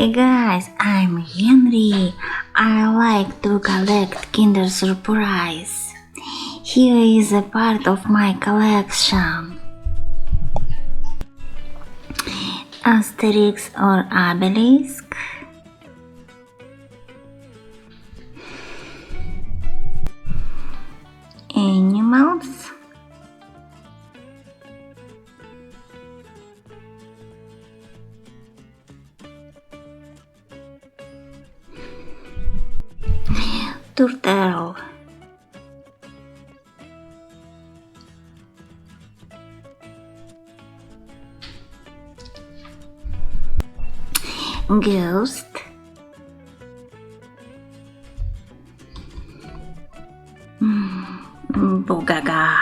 Hey guys, I'm Henry. I like to collect Kinder Surprise. Here is a part of my collection. Asterix or Obelisk. Animals. Turtle. Ghost. Bugaga.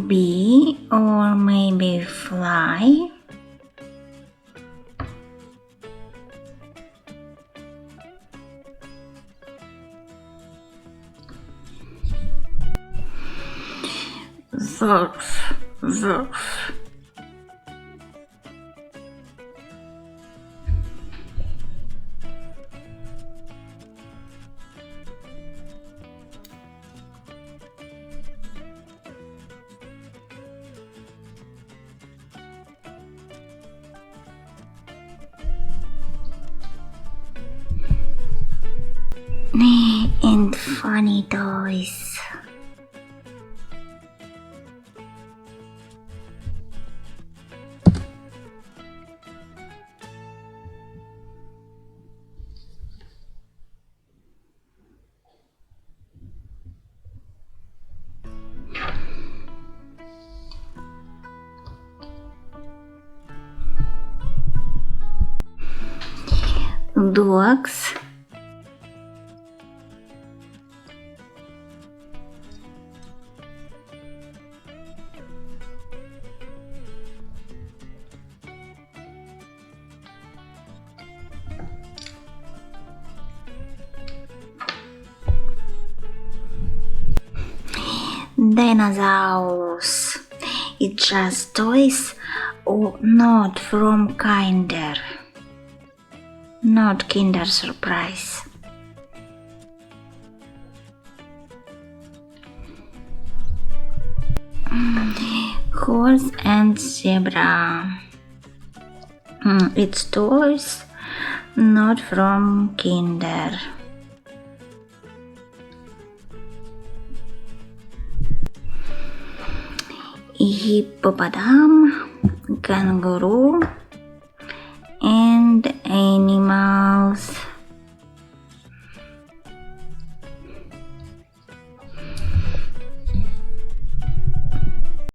Bee or maybe fly. Wolf. And funny toys. Dogs. Dinosaurs. It's just toys or not from Kinder. Not Kinder Surprise. Horse and zebra. It's toys, not from Kinder. Hippopotam, kangaroo.